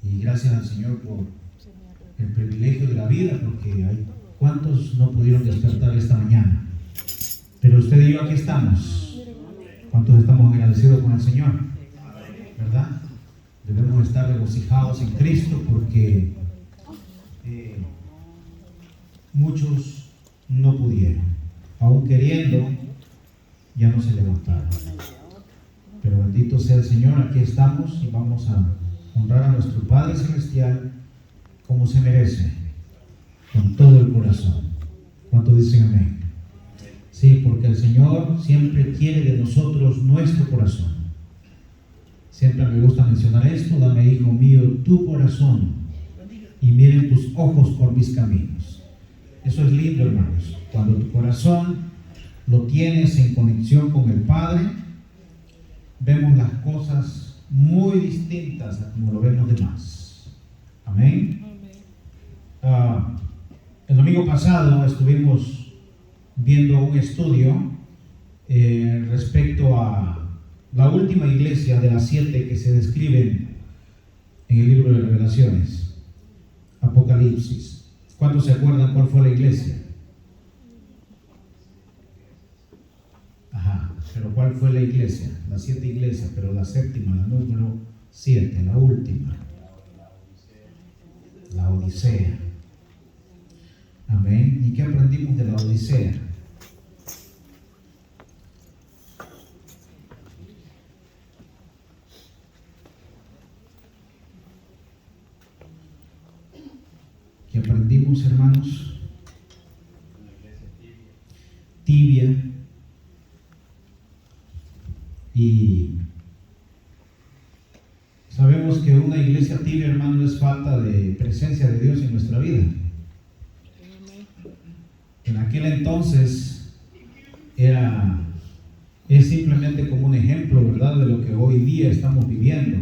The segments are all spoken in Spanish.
Y gracias al Señor por el privilegio de la vida, porque hay cuantos no pudieron despertar esta mañana. Pero usted y yo aquí estamos. ¿Cuántos estamos agradecidos con el Señor? ¿Verdad? Debemos estar regocijados en Cristo porque muchos no pudieron. Aún queriendo, ya no se levantaron. Pero bendito sea el Señor, aquí estamos y vamos a honrar a nuestro Padre Celestial como se merece, con todo el corazón. ¿Cuántos dicen amén? Sí, porque el Señor siempre quiere de nosotros nuestro corazón. Siempre me gusta mencionar esto: dame, hijo mío, tu corazón y miren tus ojos por mis caminos. Eso es lindo, hermanos. Cuando tu corazón lo tienes en conexión con el Padre, vemos las cosas muy distintas a como lo ven los demás. Amén. El domingo pasado estuvimos viendo un estudio respecto a la última iglesia de las 7 que se describen en el libro de Revelaciones, Apocalipsis. ¿Cuántos se acuerdan cuál fue la iglesia? Ajá, pero ¿cuál fue la iglesia? Las 7 iglesias, pero la séptima, la número 7, la última, la Odisea. Amén. ¿Y qué aprendimos de la Odisea? ¿Qué aprendimos, hermanos? Tibia. Y sabemos que una iglesia tibia, hermano, es falta de presencia de Dios en nuestra vida. En aquel entonces es simplemente como un ejemplo, ¿verdad?, de lo que hoy día estamos viviendo.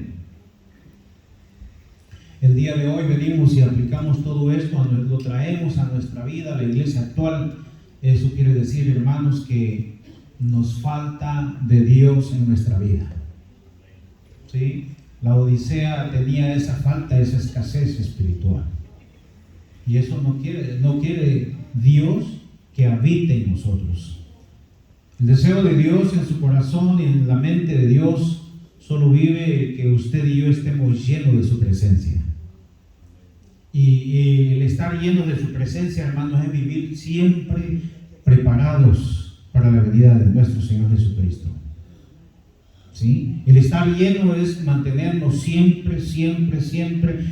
El día de hoy venimos y aplicamos todo esto, lo traemos a nuestra vida, a la iglesia actual. Eso quiere decir, hermanos, que nos falta de Dios en nuestra vida. ¿Sí? La Odisea tenía esa falta, esa escasez espiritual. Y eso no quiere Dios que habite en nosotros. El deseo de Dios en su corazón y en la mente de Dios solo vive que usted y yo estemos llenos de su presencia. Y el estar llenos de su presencia, hermanos, es vivir siempre preparados para la venida de nuestro Señor Jesucristo. ¿Sí? El estar lleno es mantenernos siempre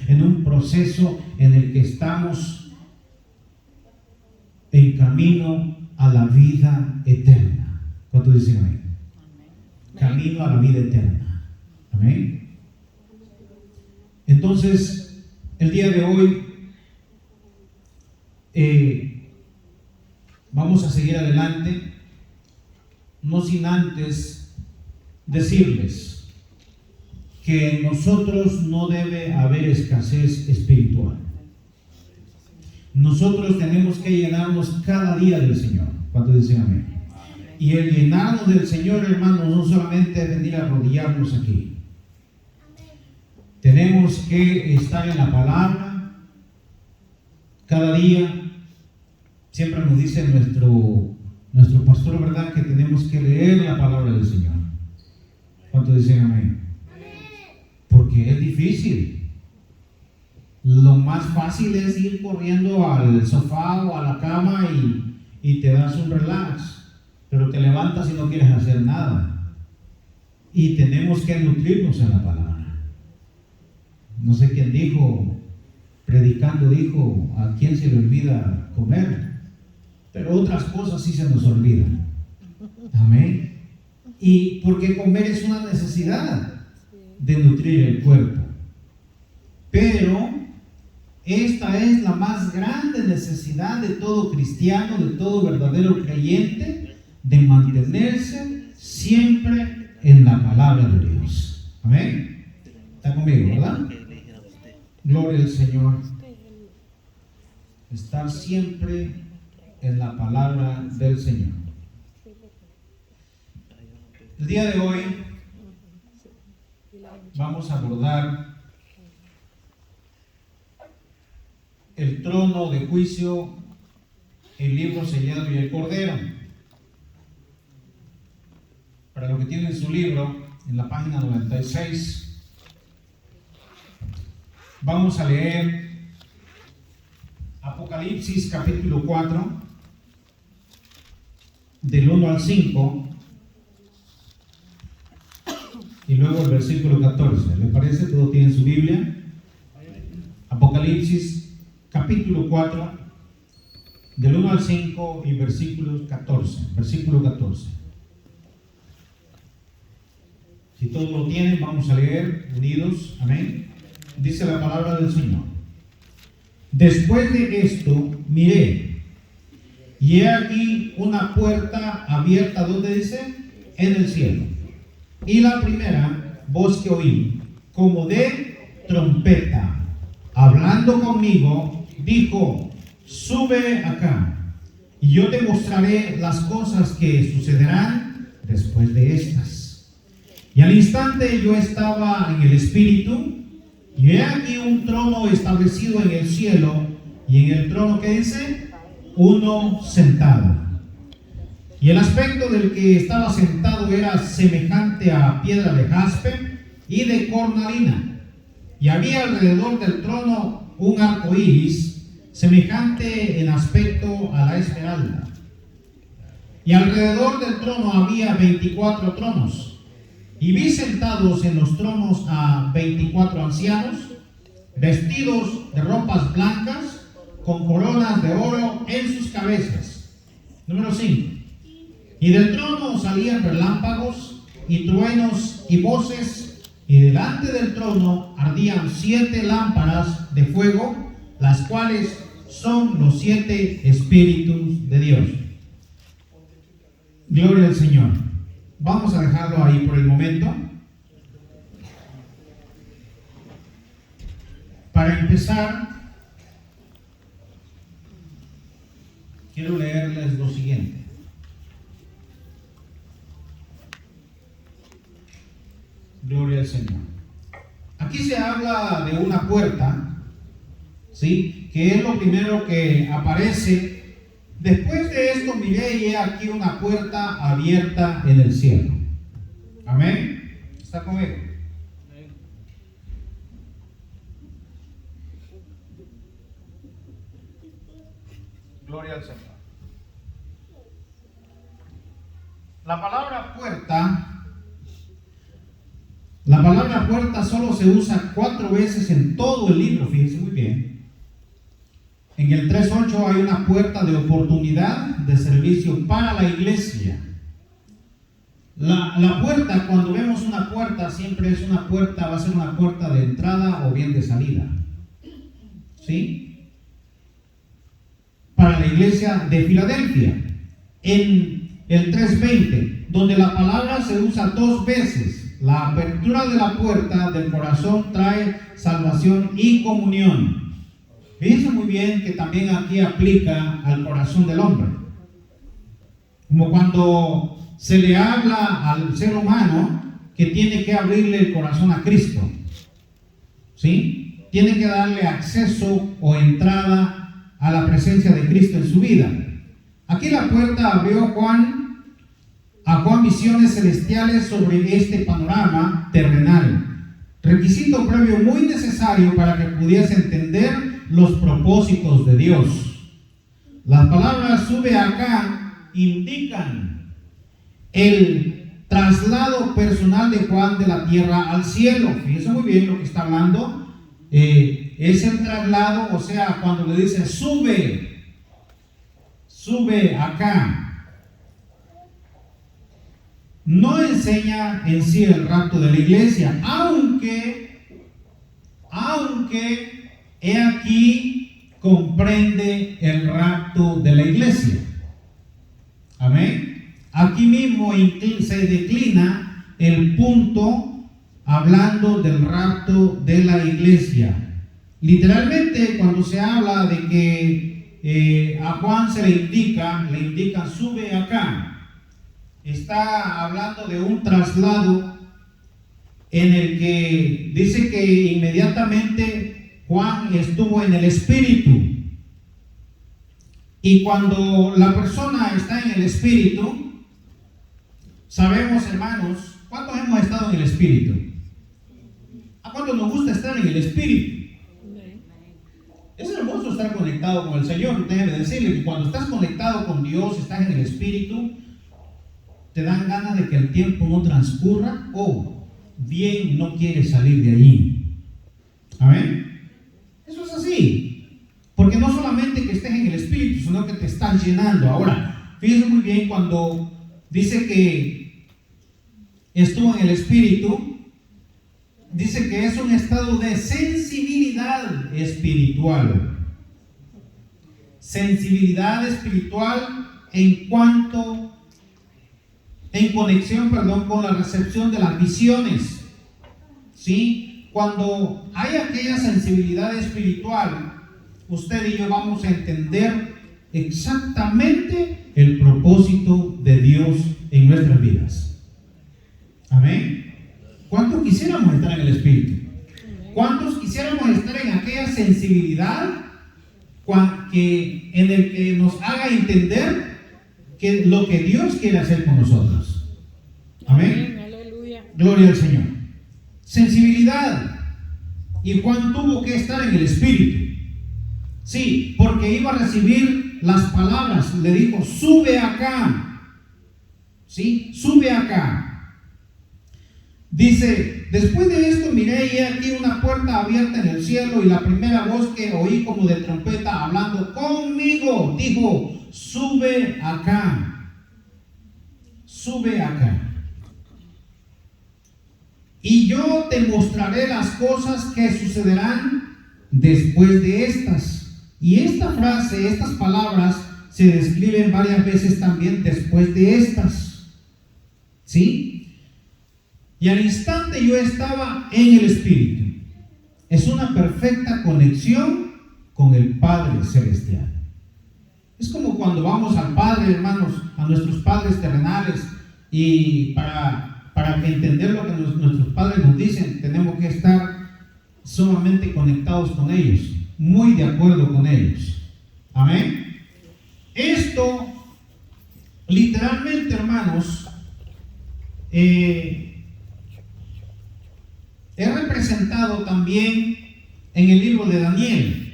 en un proceso en el que estamos en camino a la vida eterna. ¿Cuánto dicen amén? Camino a la vida eterna. Amén. Entonces, el día de hoy vamos a seguir adelante, no sin antes decirles que en nosotros no debe haber escasez espiritual. Nosotros tenemos que llenarnos cada día del Señor. ¿Cuántos dicen amén? Y el llenarnos del Señor, hermanos, no solamente es venir a arrodillarnos aquí. Tenemos que estar en la palabra cada día. Siempre nos dice nuestro pastor, ¿verdad?, que tenemos que leer la palabra del Señor. ¿Cuántos dicen amén? Porque es difícil. Lo más fácil es ir corriendo al sofá o a la cama y te das un relax, pero te levantas y no quieres hacer nada. Y tenemos que nutrirnos en la palabra. No sé quién dijo, predicando dijo, ¿a quién se le olvida comer? Pero otras cosas sí se nos olvidan. Amén. Y porque comer es una necesidad de nutrir el cuerpo. Pero esta es la más grande necesidad de todo cristiano, de todo verdadero creyente, de mantenerse siempre en la palabra de Dios. Amén. ¿Está conmigo, verdad? Gloria al Señor. Estar siempre en la palabra del Señor. El día de hoy vamos a abordar el trono de juicio, el libro sellado y el cordero. Para los que tienen su libro, en la página 96, vamos a leer Apocalipsis capítulo 4, del 1 al 5, y luego el versículo 14. ¿Le parece? ¿Todos tienen su Biblia? Apocalipsis capítulo 4, del 1 al 5 y versículo 14. Versículo 14. Si todos lo tienen, vamos a leer unidos. Amén. Dice la palabra del Señor. Después de esto, miré, y he aquí una puerta abierta, ¿dónde dice? En el cielo. Y la primera voz que oí, como de trompeta, hablando conmigo, dijo: sube acá, y yo te mostraré las cosas que sucederán después de estas. Y al instante yo estaba en el Espíritu, y he aquí un trono establecido en el cielo, y en el trono, ¿qué dice? Uno sentado. Y el aspecto del que estaba sentado era semejante a piedra de jaspe y de cornalina. Y había alrededor del trono un arco iris, semejante en aspecto a la esmeralda. Y alrededor del trono había 24 tronos. Y vi sentados en los tronos a 24 ancianos, vestidos de ropas blancas, con coronas de oro en sus cabezas. Número 5. Y del trono salían relámpagos y truenos y voces, y delante del trono ardían 7 lámparas de fuego, las cuales son los 7 espíritus de Dios. Gloria al Señor. Vamos a dejarlo ahí por el momento. Para empezar, quiero leerles lo siguiente. Gloria al Señor. Aquí se habla de una puerta, ¿sí? Que es lo primero que aparece. Después de esto miré y he aquí una puerta abierta en el cielo. Amén. ¿Está conmigo? Gloria al Señor. La palabra puerta solo se usa 4 veces en todo el libro, fíjense muy bien. En el 3:8 hay una puerta de oportunidad de servicio para la iglesia. La puerta, cuando vemos una puerta, siempre es una puerta, va a ser una puerta de entrada o bien de salida. ¿Sí? Para la iglesia de Filadelfia. En el 3:20, donde la palabra se usa 2 veces, la apertura de la puerta del corazón trae salvación y comunión. Fíjense muy bien que también aquí aplica al corazón del hombre. Como cuando se le habla al ser humano que tiene que abrirle el corazón a Cristo. ¿Sí? Tiene que darle acceso o entrada a la presencia de Cristo en su vida. Aquí la puerta abrió a Juan visiones celestiales sobre este panorama terrenal. Requisito previo muy necesario para que pudiese entender los propósitos de Dios. Las palabras sube acá indican el traslado personal de Juan de la tierra al cielo. Fíjense muy bien lo que está hablando. Es el traslado, o sea, cuando le dice sube acá. No enseña en sí el rapto de la iglesia, aunque he aquí comprende el rapto de la iglesia. Amén. Aquí mismo se declina el punto hablando del rapto de la iglesia. Literalmente, cuando se habla de que a Juan se le indica sube acá, está hablando de un traslado en el que dice que inmediatamente Juan estuvo en el Espíritu. Y cuando la persona está en el Espíritu, sabemos, hermanos, ¿cuántos hemos estado en el Espíritu? ¿A cuántos nos gusta estar en el Espíritu? Es hermoso estar conectado con el Señor. Déjeme decirle que cuando estás conectado con Dios, estás en el Espíritu, te dan ganas de que el tiempo no transcurra o bien no quieres salir de allí. Amén. Eso es así. Porque no solamente que estés en el Espíritu, sino que te estás llenando. Ahora, fíjense muy bien cuando dice que estuvo en el Espíritu. Dice que es un estado de sensibilidad espiritual. Sensibilidad espiritual en conexión, con la recepción de las visiones. ¿Sí? Cuando hay aquella sensibilidad espiritual, usted y yo vamos a entender exactamente el propósito de Dios en nuestras vidas. Amén. ¿Cuántos quisiéramos estar en el Espíritu? ¿Cuántos quisiéramos estar en aquella sensibilidad en el que nos haga entender que lo que Dios quiere hacer con nosotros? Amén. Aleluya. Gloria al Señor. Sensibilidad. Y Juan tuvo que estar en el Espíritu. Sí, porque iba a recibir las palabras. Le dijo, sube acá. Sí, sube acá. Dice, después de esto miré y aquí una puerta abierta en el cielo, y la primera voz que oí como de trompeta hablando conmigo dijo, sube acá, sube acá. Y yo te mostraré las cosas que sucederán después de estas. Y esta frase, estas palabras se describen varias veces también después de estas. ¿Sí? Y al instante yo estaba en el Espíritu. Es una perfecta conexión con el Padre Celestial. Es como cuando vamos al Padre, hermanos, a nuestros padres terrenales, y para entender lo que nuestros padres nos dicen, tenemos que estar sumamente conectados con ellos, muy de acuerdo con ellos. Amén. Esto, literalmente, hermanos, es representado también en el libro de Daniel.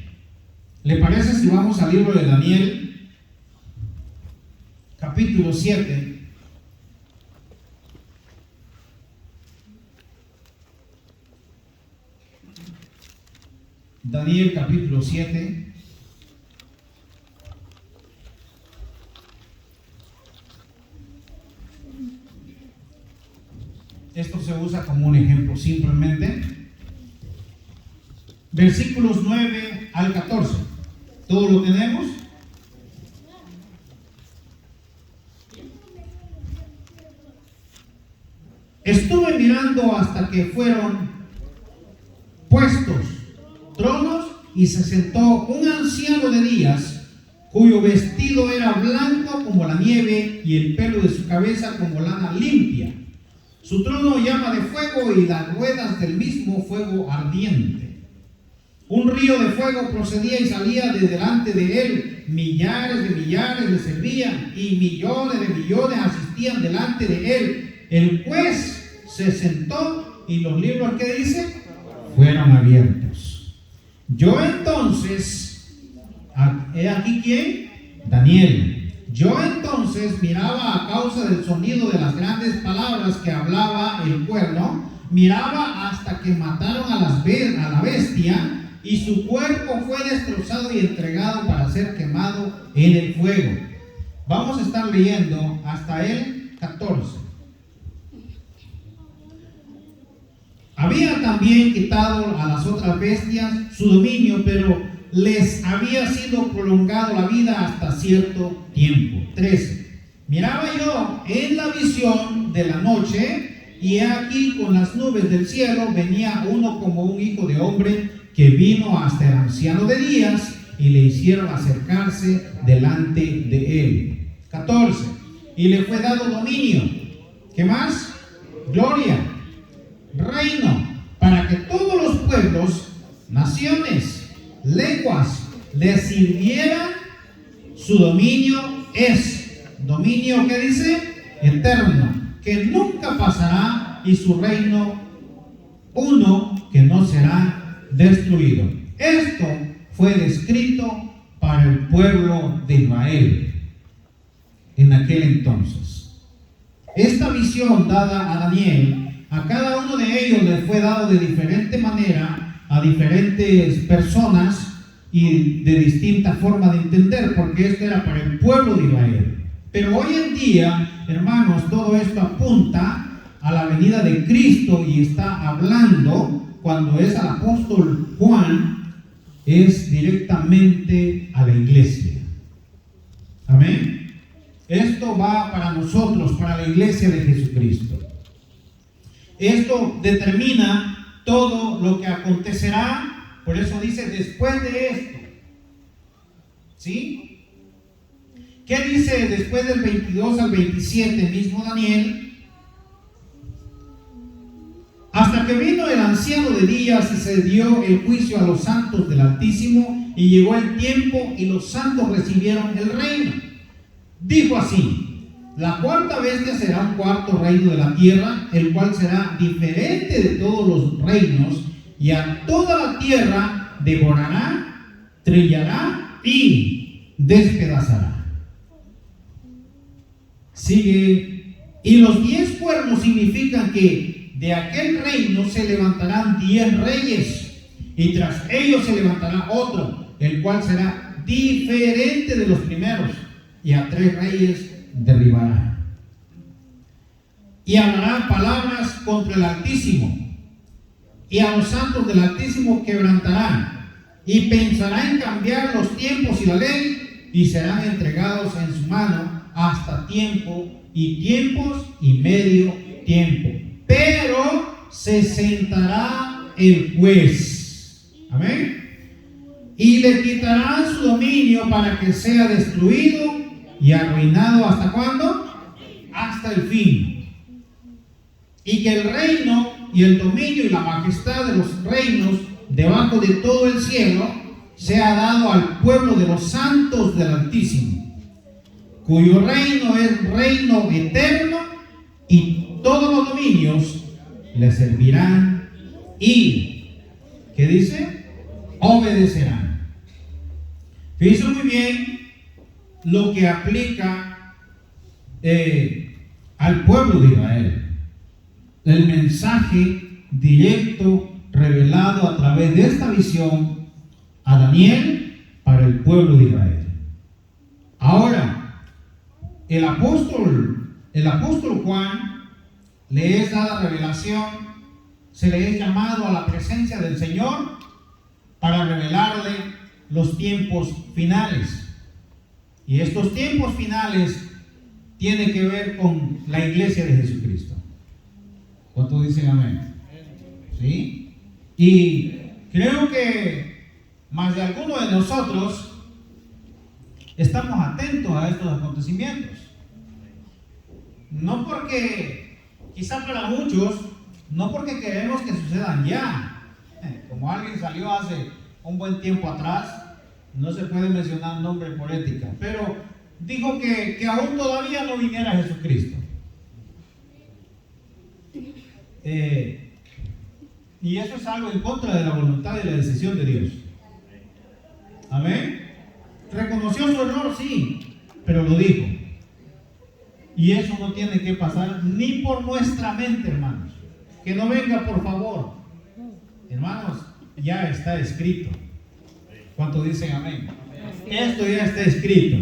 ¿Le parece si vamos al libro de Daniel, capítulo 7? Daniel, capítulo 7. Esto se usa como un ejemplo simplemente. Versículos 9 al 14. ¿Todo lo tenemos? Estuve mirando hasta que fueron puestos tronos y se sentó un anciano de días, cuyo vestido era blanco como la nieve y el pelo de su cabeza como lana limpia. Su trono llama de fuego y las ruedas del mismo fuego ardiente. Un río de fuego procedía y salía de delante de él. Millares de millares le servían y millones de millones asistían delante de él. El juez se sentó y los libros, ¿qué dice? Fueron abiertos. Yo entonces, ¿he aquí quién? Daniel. Yo entonces miraba a causa del sonido de las grandes palabras que hablaba el cuerno, miraba hasta que mataron a la bestia, y su cuerpo fue destrozado y entregado para ser quemado en el fuego. Vamos a estar leyendo hasta el 14. Había también quitado a las otras bestias su dominio, pero les había sido prolongado la vida hasta cierto tiempo. 13. Miraba yo en la visión de la noche, y aquí con las nubes del cielo venía uno como un hijo de hombre, que vino hasta el anciano de días y le hicieron acercarse delante de él. 14. Y le fue dado dominio. ¿Qué más? Gloria, reino, para que todos los pueblos, naciones, lenguas le sirvieran Su dominio es dominio, ¿qué dice? Eterno, que nunca pasará, y su reino uno que no será destruido. Esto fue descrito para el pueblo de Israel en aquel entonces. Esta visión dada a Daniel, a cada uno de ellos le fue dado de diferente manera, a diferentes personas y de distinta forma de entender, porque esto era para el pueblo de Israel. Pero hoy en día, hermanos, todo esto apunta a la venida de Cristo, y está hablando, cuando es al apóstol Juan, es directamente a la iglesia. Amén. Esto va para nosotros, para la iglesia de Jesucristo. Esto determina todo lo que acontecerá. Por eso dice después de esto. ¿Sí? ¿Qué dice después del 22 al 27 mismo Daniel? Hasta que vino el anciano de días y se dio el juicio a los santos del Altísimo, y llegó el tiempo y los santos recibieron el reino. Dijo así: la cuarta bestia será un cuarto reino de la tierra, el cual será diferente de todos los reinos, y a toda la tierra devorará, trillará y despedazará. Sigue: y los 10 cuernos significan que de aquel reino se levantarán 10 reyes, y tras ellos se levantará otro, el cual será diferente de los primeros, y a 3 reyes derribará. Y hablará palabras contra el Altísimo, y a los santos del Altísimo quebrantará, y pensará en cambiar los tiempos y la ley, y serán entregados en su mano hasta tiempo y tiempos y medio tiempo. Pero se sentará el juez. Amén. Y le quitarán su dominio para que sea destruido y arruinado. ¿Hasta cuándo? Hasta el fin. Y que el reino y el dominio y la majestad de los reinos debajo de todo el cielo sea dado al pueblo de los santos del Altísimo, cuyo reino es reino eterno, y todos los dominios le servirán y, ¿qué dice? Obedecerán. Fíjense muy bien lo que aplica al pueblo de Israel. El mensaje directo revelado a través de esta visión a Daniel para el pueblo de Israel. Ahora, el apóstol Juan, le es dada revelación, se le es llamado a la presencia del Señor para revelarle los tiempos finales. Y estos tiempos finales tienen que ver con la iglesia de Jesucristo. ¿Cuántos dicen amén? ¿Sí? Y creo que más de alguno de nosotros estamos atentos a estos acontecimientos. No porque, quizá para muchos, no porque queremos que sucedan ya. Como alguien salió hace un buen tiempo atrás, no se puede mencionar nombre por ética, pero dijo que aún todavía no viniera Jesucristo. Y eso es algo en contra de la voluntad y la decisión de Dios. Amén. Reconoció su error, sí, pero lo dijo. Y eso no tiene que pasar ni por nuestra mente, hermanos. Que no venga, por favor. Hermanos, ya está escrito. ¿Cuántos dicen amén? Esto ya está escrito.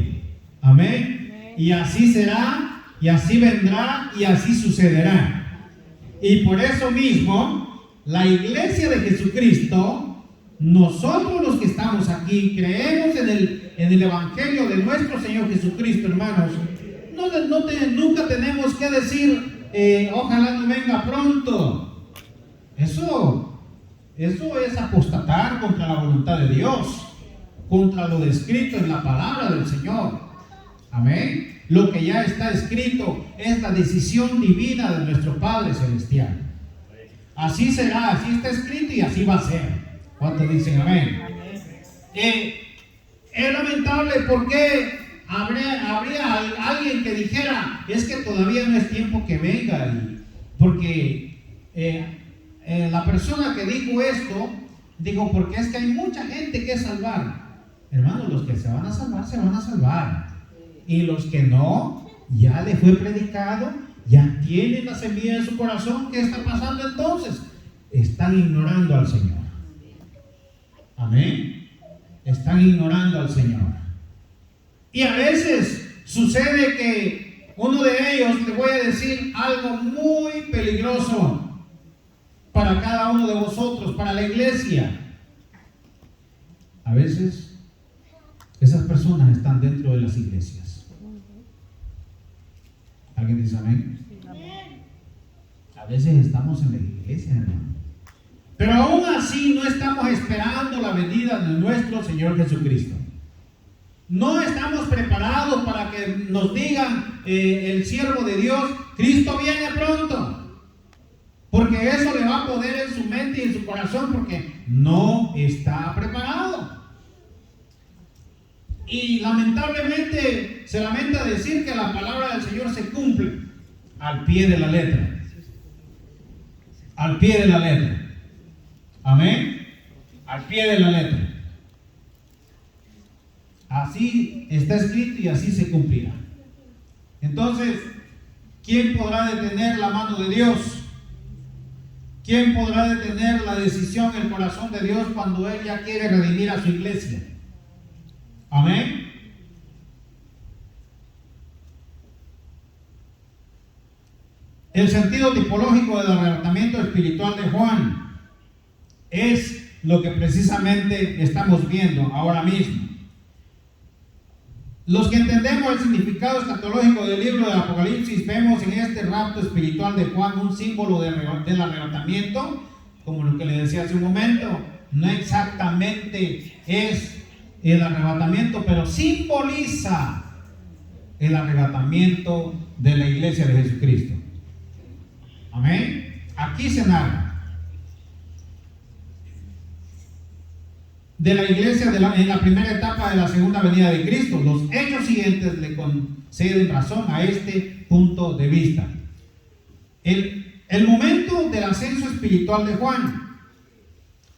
Amén. Y así será, y así vendrá, y así sucederá. Y por eso mismo, la iglesia de Jesucristo, nosotros los que estamos aquí, creemos en el evangelio de nuestro Señor Jesucristo, hermanos. Nunca tenemos que decir, ojalá no venga pronto. Eso es apostatar contra la voluntad de Dios, contra lo descrito en la palabra del Señor. Amén. Lo que ya está escrito es la decisión divina de nuestro Padre Celestial. Así será, así está escrito y así va a ser. ¿Cuántos dicen amén? Es lamentable porque habría alguien que dijera, es que todavía no es tiempo que venga, porque la persona que dijo esto, digo, porque es que hay mucha gente que salvar. Hermanos, los que se van a salvar, se van a salvar. Y los que no, ya les fue predicado, ya tienen la semilla en su corazón. ¿Qué está pasando entonces? Están ignorando al Señor. Amén. Están ignorando al Señor. Y a veces sucede que uno de ellos, le voy a decir algo muy peligroso para cada uno de vosotros, para la iglesia. A veces esas personas están dentro de las iglesias. ¿Alguien dice amén? A veces estamos en la iglesia, hermano, pero aún así no estamos esperando la venida de nuestro Señor Jesucristo. No estamos preparados para que nos digan el siervo de Dios, Cristo viene pronto. Porque eso le va a poder en su mente y en su corazón, porque no está preparado. Y lamentablemente se lamenta decir que la palabra del Señor se cumple al pie de la letra. Al pie de la letra. Amén. Al pie de la letra. Así está escrito y así se cumplirá. Entonces, ¿quién podrá detener la mano de Dios? ¿Quién podrá detener la decisión, el corazón de Dios cuando Él ya quiere redimir a su iglesia? Amén. El sentido tipológico del arrebatamiento espiritual de Juan es lo que precisamente estamos viendo ahora mismo. Los que entendemos el significado escatológico del libro del Apocalipsis, vemos en este rapto espiritual de Juan un símbolo del arrebatamiento, como lo que le decía hace un momento. No exactamente es el arrebatamiento, pero simboliza el arrebatamiento de la iglesia de Jesucristo. Amén. Aquí se narra de la iglesia en la primera etapa de la segunda venida de Cristo. Los hechos siguientes le conceden razón a este punto de vista. El momento del ascenso espiritual de Juan.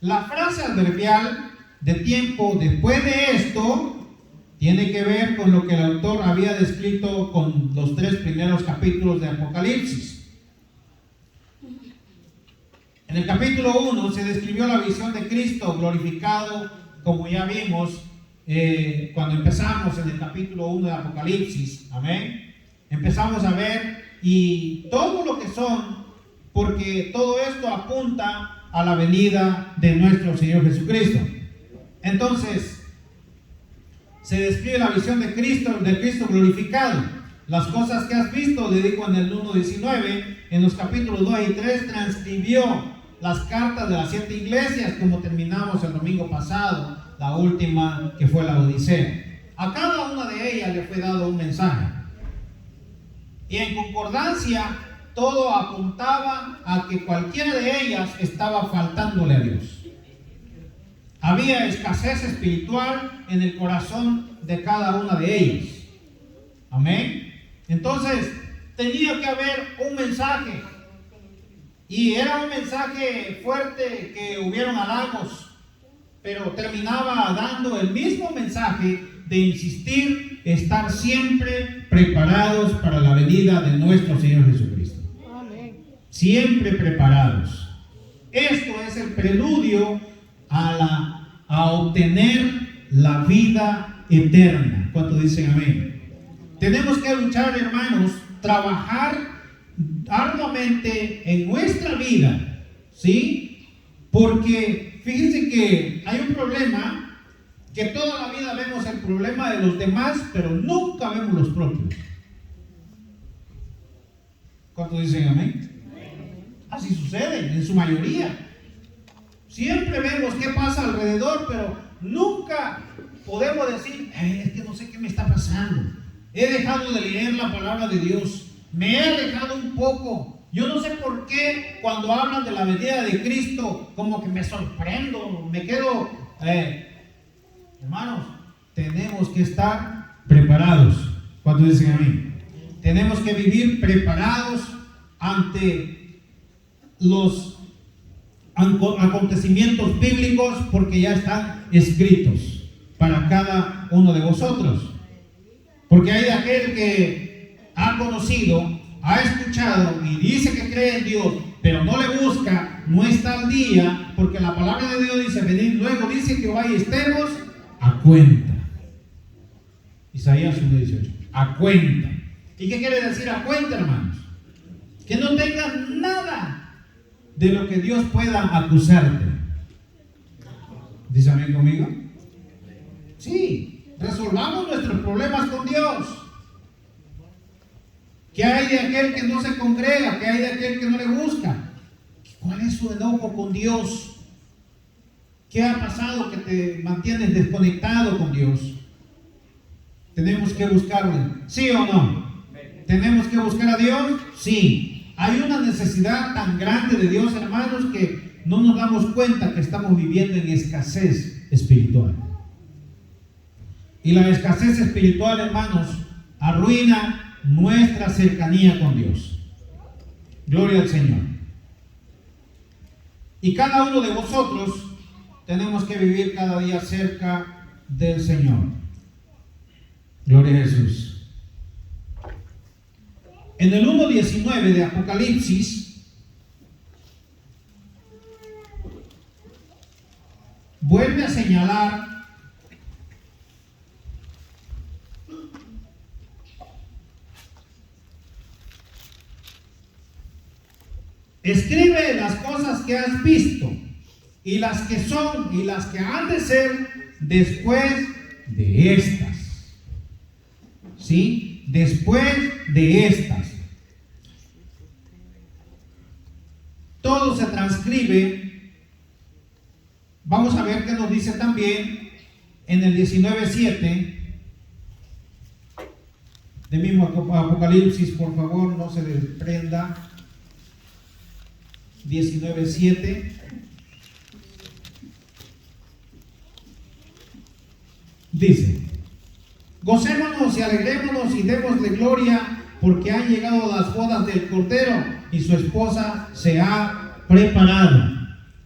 La frase adverbial de tiempo después de esto tiene que ver con lo que el autor había descrito con los 3 primeros capítulos de Apocalipsis. En el capítulo 1 se describió la visión de Cristo glorificado, como ya vimos cuando empezamos en el capítulo 1 de Apocalipsis. Amén. Empezamos a ver y todo lo que son, porque todo esto apunta a la venida de nuestro Señor Jesucristo. Entonces, se describe la visión de Cristo glorificado. Las cosas que has visto, le dijo en el 1:19, en los capítulos 2 y 3, transcribió las cartas de las 7 iglesias, como terminamos el domingo pasado, la última que fue la Odisea. A cada una de ellas le fue dado un mensaje. Y en concordancia, todo apuntaba a que cualquiera de ellas estaba faltándole a Dios. Había escasez espiritual en el corazón de cada una de ellas. Amén. Entonces, tenía que haber un mensaje. Y era un mensaje fuerte, que hubieron halagos, pero terminaba dando el mismo mensaje de insistir, estar siempre preparados para la venida de nuestro Señor Jesucristo. Amén. Siempre preparados. Esto es el preludio a obtener la vida eterna. ¿Cuántos dicen amén? Tenemos que luchar, hermanos, trabajar arduamente en nuestra vida, ¿sí? Porque fíjense que hay un problema, que toda la vida vemos el problema de los demás, pero nunca vemos los propios. ¿Cuántos dicen amén? Así sucede en su mayoría. Siempre vemos qué pasa alrededor, pero nunca podemos decir, es que no sé qué me está pasando. He dejado de leer la palabra de Dios. Me he alejado un poco. Yo no sé por qué cuando hablan de la venida de Cristo, como que me sorprendo, me quedo. Hermanos, tenemos que estar preparados. ¿Cuántos dicen amén? Tenemos que vivir preparados ante los acontecimientos bíblicos, porque ya están escritos para cada uno de vosotros. Porque hay de aquel que ha conocido, ha escuchado y dice que cree en Dios, pero no le busca, no está al día, porque la palabra de Dios dice, venid luego, dice que vaya, estemos a cuenta. Isaías 1:18, a cuenta. ¿Y qué quiere decir a cuenta, hermanos? Que no tengas nada de lo que Dios pueda acusarte. ¿Dice amén conmigo? Sí, resolvamos nuestros problemas con Dios. ¿Qué hay de aquel que no se congrega? ¿Qué hay de aquel que no le busca? ¿Cuál es su enojo con Dios? ¿Qué ha pasado que te mantienes desconectado con Dios? Tenemos que buscarle, ¿sí o no? ¿Tenemos que buscar a Dios? Sí. Hay una necesidad tan grande de Dios, hermanos, que no nos damos cuenta que estamos viviendo en escasez espiritual. Y la escasez espiritual, hermanos, arruina nuestra cercanía con Dios. Gloria al Señor. Y cada uno de vosotros tenemos que vivir cada día cerca del Señor. Gloria a Jesús. En el 1:19 de Apocalipsis, vuelve a señalar escribe las cosas que has visto y las que son y las que han de ser después de estas. ¿Sí? Después de estas. Todo se transcribe. Vamos a ver qué nos dice también en el 19:7 del mismo Apocalipsis, por favor, no se desprenda. 19:7. Dice: gocémonos y alegrémonos y démosle gloria, porque han llegado las bodas del Cordero y su esposa se ha preparado.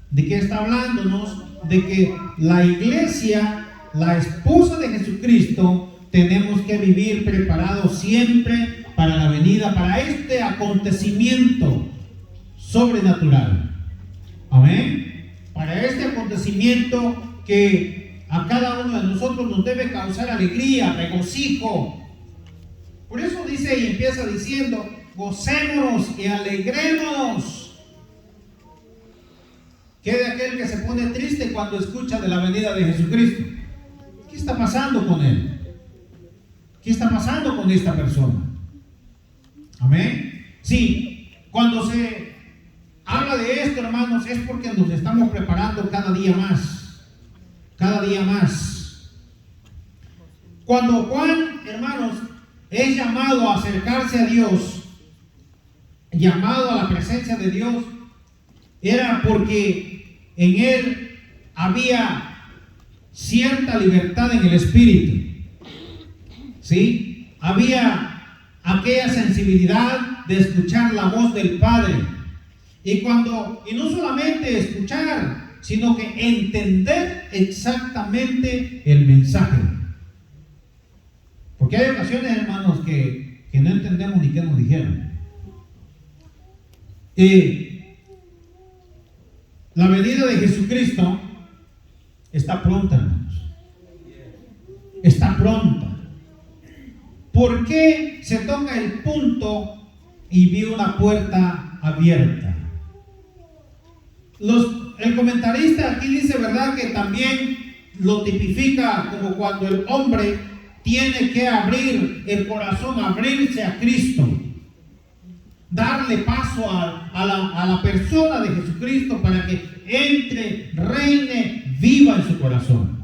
¿De qué está hablándonos? De que la iglesia, la esposa de Jesucristo, tenemos que vivir preparados siempre para la venida, para este acontecimiento sobrenatural. Amén. Para este acontecimiento que a cada uno de nosotros nos debe causar alegría, regocijo. Por eso dice y empieza diciendo: gocémonos y alegrémonos. ¿Qué de aquel que se pone triste cuando escucha de la venida de Jesucristo? ¿Qué está pasando con él? ¿Qué está pasando con esta persona? Amén. Sí, cuando se habla de esto, hermanos, es porque nos estamos preparando cada día más. Cada día más. Cuando Juan, hermanos, es llamado a acercarse a Dios, llamado a la presencia de Dios, era porque en él había cierta libertad en el espíritu. ¿Sí? Había aquella sensibilidad de escuchar la voz del Padre. Y no solamente escuchar, sino que entender exactamente el mensaje. Porque hay ocasiones, hermanos, que no entendemos ni qué nos dijeron. La venida de Jesucristo está pronta, hermanos. Está pronta. ¿Por qué se toca el punto y vi una puerta abierta? El comentarista aquí dice, ¿verdad?, que también lo tipifica como cuando el hombre tiene que abrir el corazón, abrirse a Cristo, darle paso a la persona de Jesucristo para que entre, reine, viva en su corazón.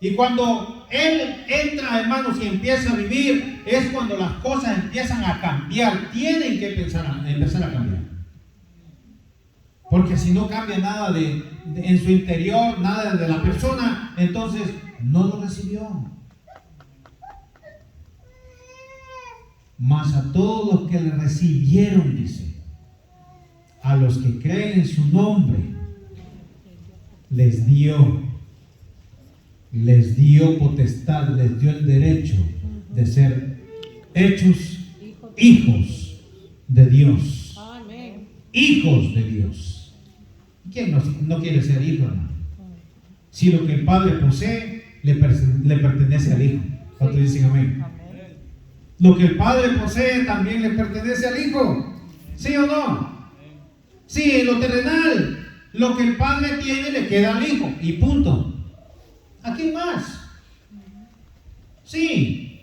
Y cuando Él entra, hermanos, y empieza a vivir, es cuando las cosas empiezan a cambiar. Tienen que empezar a cambiar. Porque si no cambia nada de en su interior, nada de la persona, entonces no lo recibió. Mas a todos los que le recibieron, dice, a los que creen en su nombre, les dio potestad, les dio el derecho de ser hechos hijos de Dios. Amén. Hijos de Dios. ¿Quién no quiere ser hijo, hermano? Si lo que el Padre posee le pertenece al Hijo. ¿Cuántos dicen amén? Lo que el Padre posee también le pertenece al Hijo. ¿Sí o no? Sí, en lo terrenal, lo que el Padre tiene le queda al Hijo. Y punto. ¿A quién más? Sí,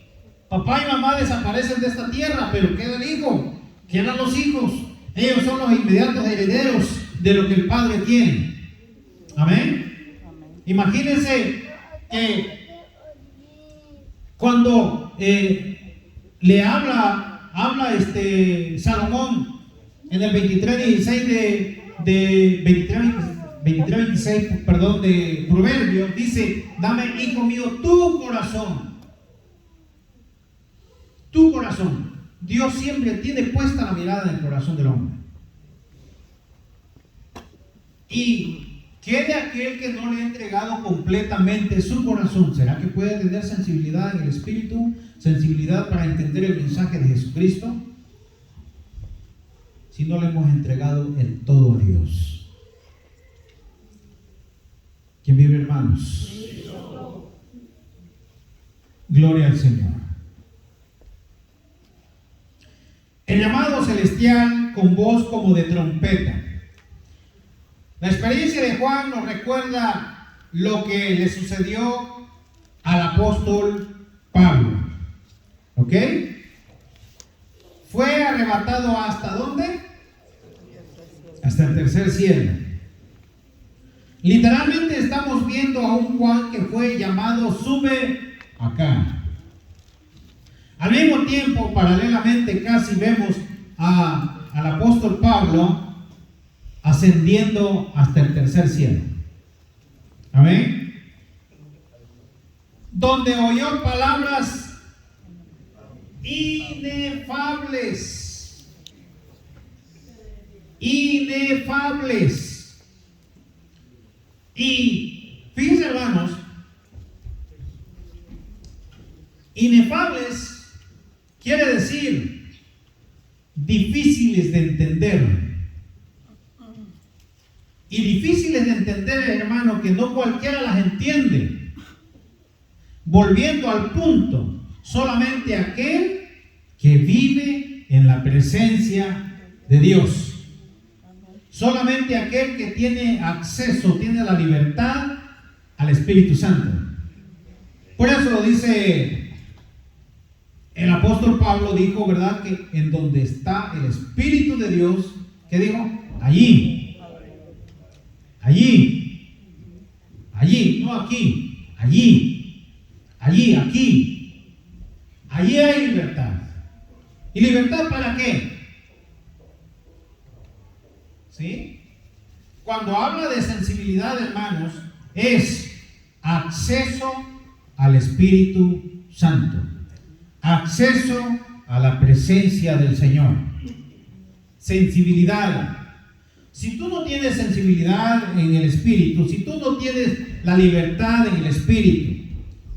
papá y mamá desaparecen de esta tierra, pero queda el Hijo, quedan los hijos. Ellos son los inmediatos herederos de lo que el Padre tiene. Amén. Imagínense que cuando le habla Salomón en el 23:16 23:26 de Proverbios, dice: dame, hijo mío, tu corazón. Tu corazón. Dios siempre tiene puesta la mirada en el corazón del hombre. Y ¿qué de aquel que no le ha entregado completamente su corazón? ¿Será que puede tener sensibilidad en el espíritu? ¿Sensibilidad para entender el mensaje de Jesucristo? Si no le hemos entregado el todo a Dios. ¿Quién vive, hermanos? Gloria al Señor. El llamado celestial con voz como de trompeta. La experiencia de Juan nos recuerda lo que le sucedió al apóstol Pablo. ¿Ok? Fue arrebatado ¿hasta dónde? Hasta el tercer cielo. Literalmente estamos viendo a un Juan que fue llamado sube acá. Al mismo tiempo, paralelamente, casi vemos al apóstol Pablo ascendiendo hasta el tercer cielo. Amén. Donde oyó palabras inefables. Inefables. Y fíjense, hermanos, inefables quiere decir difíciles de entender. Y difíciles de entender, hermano, que no cualquiera las entiende. Volviendo al punto, solamente aquel que vive en la presencia de Dios. Solamente aquel que tiene acceso, tiene la libertad al Espíritu Santo. Por eso lo dice el apóstol Pablo, dijo, ¿verdad? Que en donde está el Espíritu de Dios, ¿qué dijo? Allí, no aquí, aquí. Allí hay libertad. ¿Y libertad para qué? ¿Sí? Cuando habla de sensibilidad, hermanos, es acceso al Espíritu Santo, acceso a la presencia del Señor. Sensibilidad. Si tú no tienes sensibilidad en el Espíritu, si tú no tienes la libertad en el Espíritu,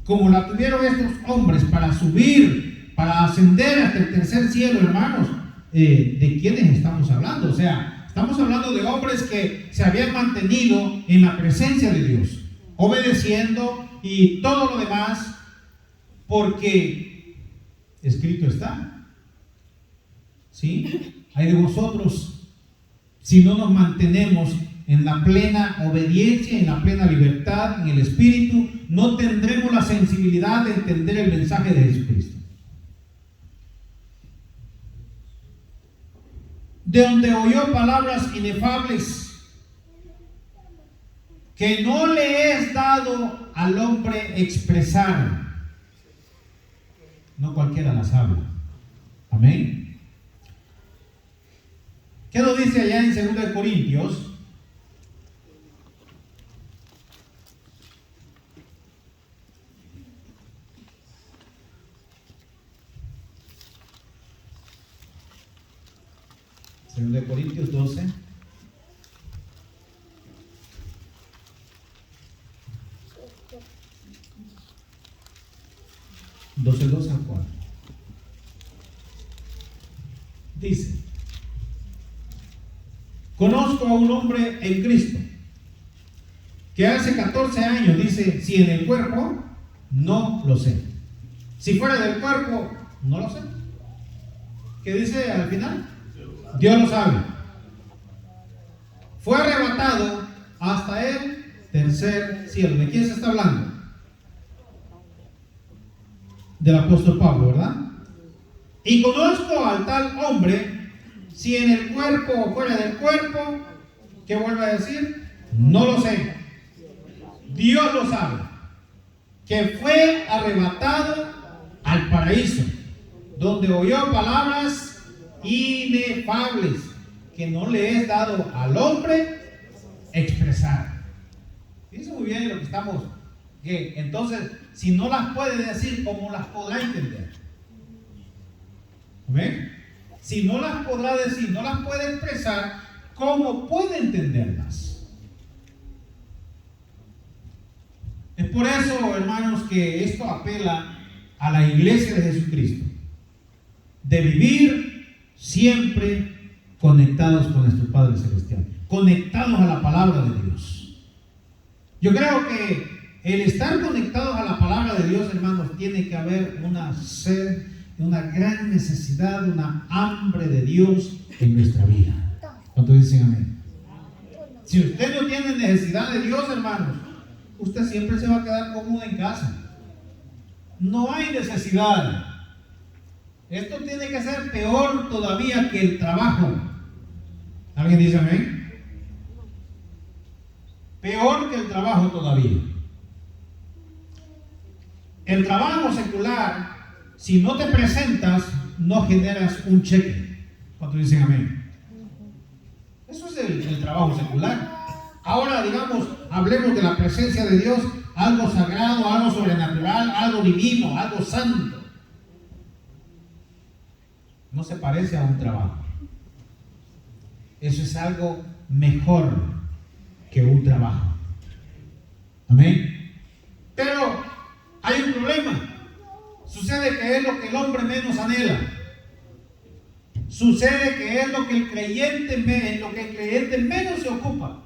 como la tuvieron estos hombres para subir, para ascender hasta el tercer cielo, hermanos, ¿de quiénes estamos hablando? O sea, estamos hablando de hombres que se habían mantenido en la presencia de Dios, obedeciendo y todo lo demás, porque escrito está. ¿Sí? Hay de vosotros, si no nos mantenemos en la plena obediencia, en la plena libertad, en el Espíritu, no tendremos la sensibilidad de entender el mensaje de Jesucristo. De donde oyó palabras inefables que no le es dado al hombre expresar. No cualquiera las habla. Amén. ¿Qué nos dice allá en 2 Corintios? 2 Corintios 12. 12:2 al 4. Dice: conozco a un hombre en Cristo que hace 14 años, dice, si en el cuerpo, no lo sé. Si fuera del cuerpo, no lo sé. ¿Qué dice al final? Dios lo sabe. Fue arrebatado hasta el tercer cielo. ¿De quién se está hablando? Del apóstol Pablo, ¿verdad? Y conozco al tal hombre, si en el cuerpo o fuera del cuerpo, ¿qué vuelve a decir? No lo sé. Dios lo sabe. Que fue arrebatado al paraíso, donde oyó palabras inefables que no le es dado al hombre expresar. Dice muy bien lo que estamos, que entonces, si no las puede decir, ¿cómo las podrá entender? ¿Amén? Si no las podrá decir, no las puede expresar, ¿cómo puede entenderlas? Es por eso, hermanos, que esto apela a la iglesia de Jesucristo, de vivir siempre conectados con nuestro Padre Celestial, conectados a la palabra de Dios. Yo creo que el estar conectados a la palabra de Dios, hermanos, tiene que haber una sed, una gran necesidad, una hambre de Dios en nuestra vida. ¿Cuántos dicen amén? Si usted no tiene necesidad de Dios, hermanos, usted siempre se va a quedar cómodo en casa. No hay necesidad. Esto tiene que ser peor todavía que el trabajo. ¿Alguien dice amén? Peor que el trabajo todavía. El trabajo secular, si no te presentas, no generas un cheque. ¿Cuántos dicen amén? Eso es el trabajo secular. Ahora, digamos, hablemos de la presencia de Dios, algo sagrado, algo sobrenatural, algo divino, algo santo. No se parece a un trabajo. Eso es algo mejor que un trabajo. Amén. Pero hay un problema. Sucede que es lo que el hombre menos anhela. Sucede que es lo que el creyente menos se ocupa.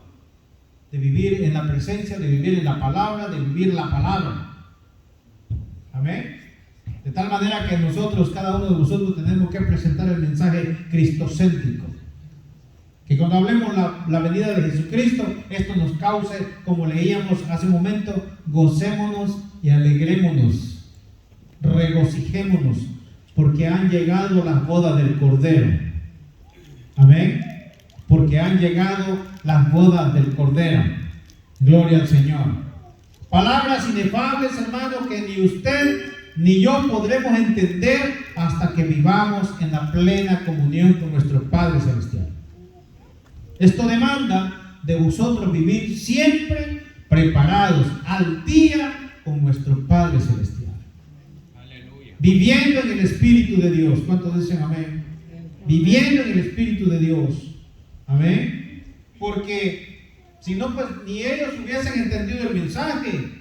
De vivir en la presencia, de vivir en la palabra, de vivir la palabra. Amén. De tal manera que nosotros, cada uno de nosotros, tenemos que presentar el mensaje cristocéntrico. Que cuando hablemos la venida de Jesucristo, esto nos cause, como leíamos hace un momento, gocémonos y alegrémonos, regocijémonos, porque han llegado las bodas del Cordero. Amén. Porque han llegado las bodas del Cordero. Gloria al Señor. Palabras inefables, hermano, que ni usted ni yo podremos entender hasta que vivamos en la plena comunión con nuestro Padre Celestial. Esto demanda de vosotros vivir siempre preparados al día con nuestro Padre Celestial. Aleluya. Viviendo en el Espíritu de Dios. ¿Cuántos dicen amén? Viviendo en el Espíritu de Dios. Amén. Porque si no, pues ni ellos hubiesen entendido el mensaje.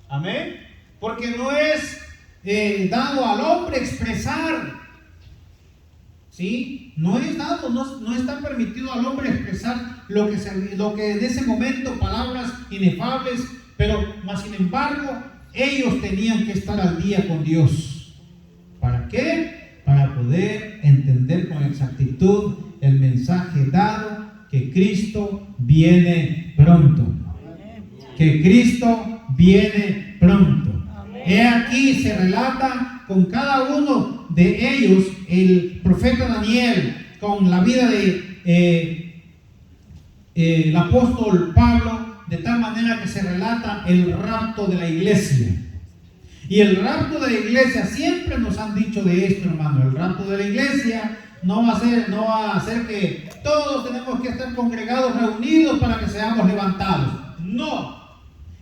Amén. Porque no es dado al hombre expresar. ¿Sí? No es dado, no está permitido al hombre expresar lo que en ese momento, palabras inefables, pero más sin embargo, ellos tenían que estar al día con Dios. ¿Para qué? Para poder entender con exactitud el mensaje dado, que Cristo viene pronto. Que Cristo viene pronto. He aquí se relata con cada uno de ellos, el profeta Daniel, con la vida de el apóstol Pablo, de tal manera que se relata el rapto de la iglesia. Y el rapto de la iglesia, siempre nos han dicho de esto, hermano, el rapto de la iglesia no va a hacer que todos tenemos que estar congregados, reunidos para que seamos levantados. No.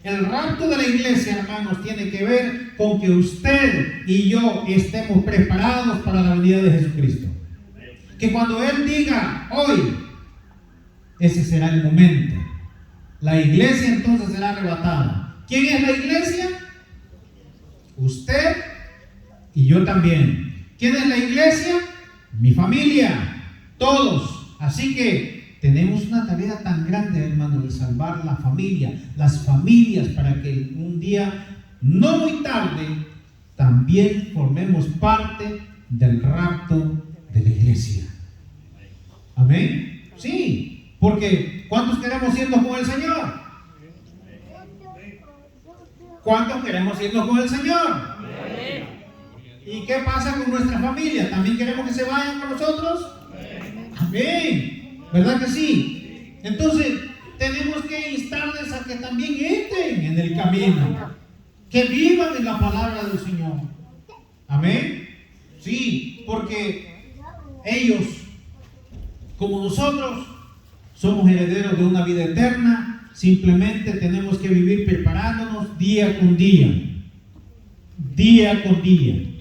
El rapto de la iglesia, hermanos, tiene que ver con que usted y yo estemos preparados para la venida de Jesucristo. Que cuando Él diga hoy, ese será el momento. La iglesia entonces será arrebatada. ¿Quién es la iglesia? Usted y yo también. ¿Quién es la iglesia? Mi familia, todos. Así que tenemos una tarea tan grande, hermano, de salvar la familia, las familias, para que un día, no muy tarde, también formemos parte del rapto de la iglesia. Amén. Sí, porque ¿cuántos queremos irnos con el Señor? ¿Cuántos queremos irnos con el Señor? ¿Y qué pasa con nuestra familia? ¿También queremos que se vayan con nosotros? Amén. ¿Verdad que sí? Entonces, tenemos que instarles a que también entren en el camino, que vivan en la palabra del Señor. Amén. Sí, porque ellos, como nosotros, somos herederos de una vida eterna. Simplemente tenemos que vivir preparándonos día con día. Día con día.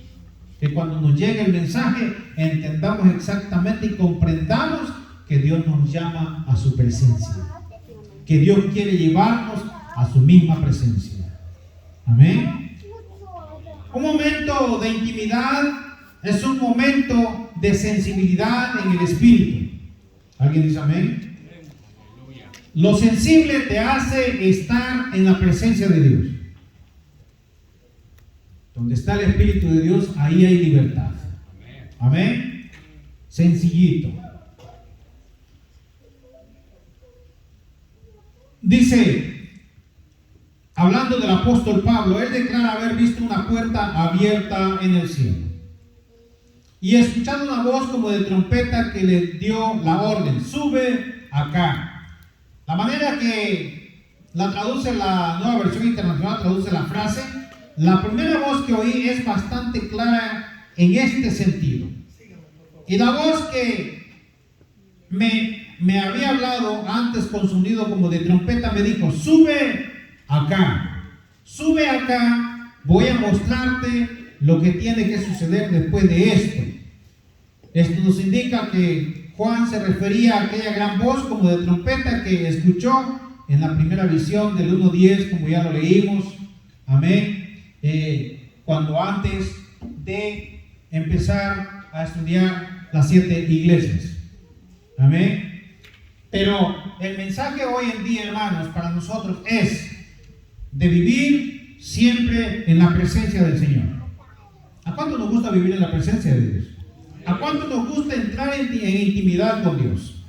Que cuando nos llegue el mensaje, entendamos exactamente y comprendamos que Dios nos llama a su presencia. Que Dios quiere llevarnos a su misma presencia. Amén. Un momento de intimidad es un momento de sensibilidad en el espíritu. ¿Alguien dice amén? Lo sensible te hace estar en la presencia de Dios. Donde está el Espíritu de Dios, ahí hay libertad. Amén. Sencillito. Dice, hablando del apóstol Pablo, él declara haber visto una puerta abierta en el cielo y escuchado una voz como de trompeta que le dio la orden: sube acá. La manera que la traduce la Nueva Versión Internacional, traduce la frase, la primera voz que oí es bastante clara en este sentido. Y la voz que me había hablado antes con sonido como de trompeta me dijo: sube acá, sube acá, voy a mostrarte lo que tiene que suceder después de esto. Esto nos indica que Juan se refería a aquella gran voz como de trompeta que escuchó en la primera visión del 1:10, como ya lo leímos. Amén. Cuando antes de empezar a estudiar las 7 iglesias. Amén. Pero el mensaje hoy en día, hermanos, para nosotros es de vivir siempre en la presencia del Señor. ¿A cuánto nos gusta vivir en la presencia de Dios? ¿A cuánto nos gusta entrar en intimidad con Dios?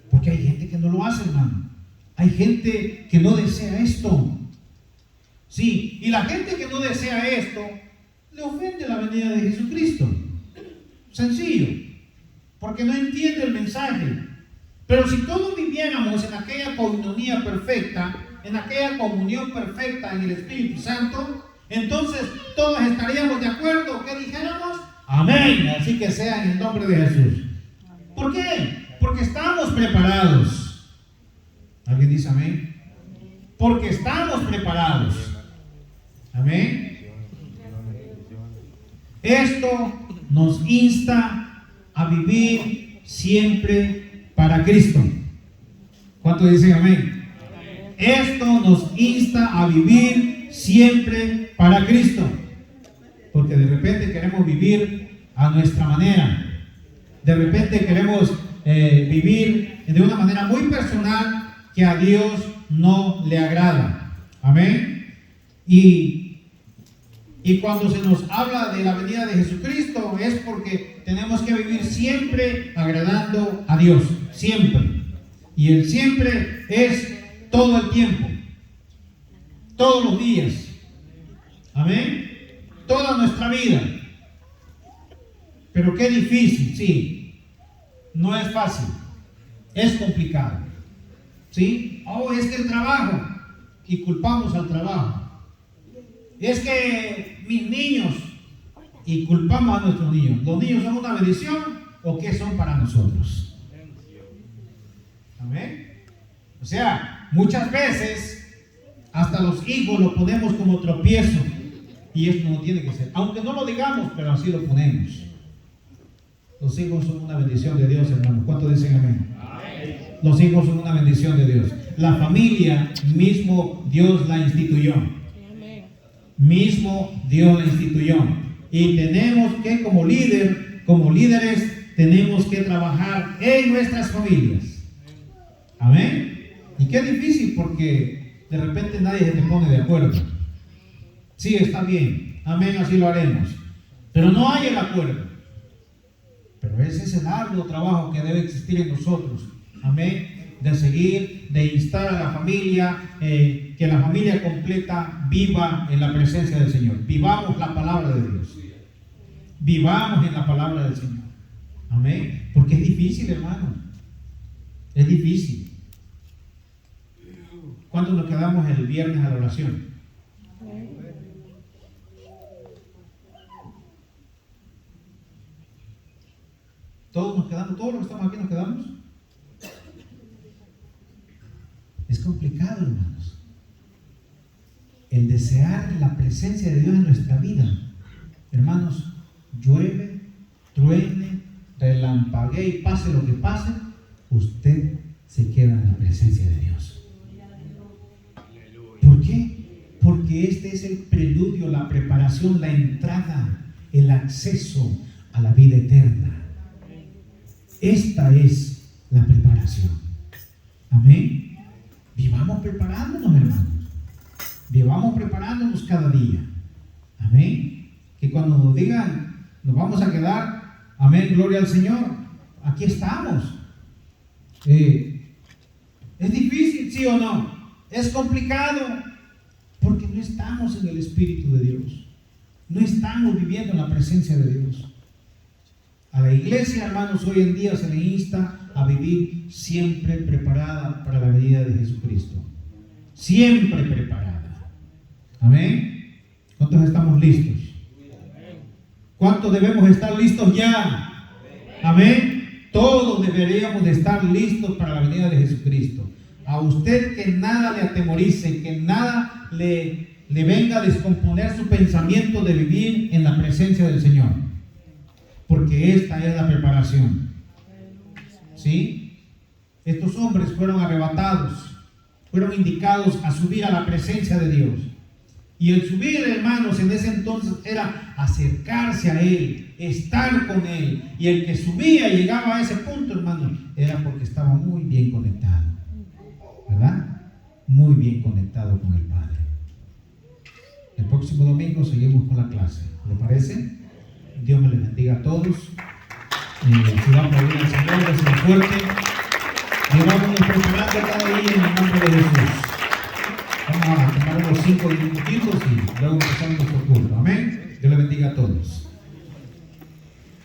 Porque hay gente que no lo hace, hermano. Hay gente que no desea esto. Sí, y la gente que no desea esto le ofende la venida de Jesucristo. Sencillo, porque no entiende el mensaje. Pero si todos viviéramos en aquella coinonía perfecta, en aquella comunión perfecta en el Espíritu Santo, entonces todos estaríamos de acuerdo. ¿Qué dijéramos? Amén. Así que sea en el nombre de Jesús. ¿Por qué? Porque estamos preparados. ¿Alguien dice amén? Porque estamos preparados. Amén. Esto nos insta a vivir siempre para Cristo. ¿Cuántos dicen amén? Esto nos insta a vivir siempre para Cristo. Porque de repente queremos vivir a nuestra manera. De repente queremos vivir de una manera muy personal que a Dios no le agrada. Amén. Y cuando se nos habla de la venida de Jesucristo es porque tenemos que vivir siempre agradando a Dios. Siempre. Y el siempre es todo el tiempo. Todos los días. Amén. Toda nuestra vida. Pero qué difícil, sí. No es fácil. Es complicado. ¿Sí? Oh, es que el trabajo. Y culpamos al trabajo. Es que mis niños. Y culpamos a nuestros niños. ¿Los niños son una bendición o qué son para nosotros? Amén. O sea, muchas veces hasta los hijos los ponemos como tropiezo. Y esto no tiene que ser, aunque no lo digamos, pero así lo ponemos. Los hijos son una bendición de Dios, hermanos. ¿Cuántos dicen amén? Los hijos son una bendición de Dios. La familia, mismo Dios la instituyó. Mismo Dios la instituyó. Y tenemos que, como líderes, tenemos que trabajar en nuestras familias. Amén. Y qué difícil, porque de repente nadie se te pone de acuerdo. Sí, está bien. Amén, así lo haremos. Pero no hay el acuerdo. Pero ese es el arduo trabajo que debe existir en nosotros. Amén. De seguir, de instar a la familia, que la familia completa viva en la presencia del Señor. Vivamos la palabra de Dios. Vivamos en la palabra del Señor. Amén. Porque es difícil, hermano. Es difícil. ¿Cuántos nos quedamos el viernes a la oración? Todos nos quedamos, todos los que estamos aquí nos quedamos. Es complicado, hermanos, el desear la presencia de Dios en nuestra vida. Hermanos, llueve, truene, relampaguee y pase lo que pase, usted se queda en la presencia de Dios. ¿Por qué? Porque este es el preludio, la preparación, la entrada, el acceso a la vida eterna. Esta es la preparación. Amén. Vivamos preparándonos, hermanos. Vivamos preparándonos cada día. Amén. Que cuando nos digan, nos vamos a quedar, amén, gloria al Señor, aquí estamos. ¿Es difícil, sí o no? ¿Es complicado? Porque no estamos en el Espíritu de Dios. No estamos viviendo en la presencia de Dios. A la iglesia, hermanos, hoy en día se le insta a vivir siempre preparada para la venida de Jesucristo. Siempre preparada. Amén. ¿Cuántos estamos listos? ¿Cuántos debemos estar listos ya? Amén. Todos deberíamos de estar listos para la venida de Jesucristo. A usted que nada le atemorice, que nada le venga a descomponer su pensamiento de vivir en la presencia del Señor. Porque esta es la preparación. ¿Sí? Estos hombres fueron arrebatados, fueron indicados a subir a la presencia de Dios. Y el subir, hermanos, en ese entonces era acercarse a Él, estar con Él. Y el que subía y llegaba a ese punto, hermanos, era porque estaba muy bien conectado. ¿Verdad? Muy bien conectado con el Padre. El próximo domingo seguimos con la clase. ¿Le parece? Dios me les bendiga a todos. Si vamos a oír al Señor, desde fuerte. Y vamos preparando cada día en el nombre de Jesús. Vamos a tomar unos 5 minutitos y luego empezamos con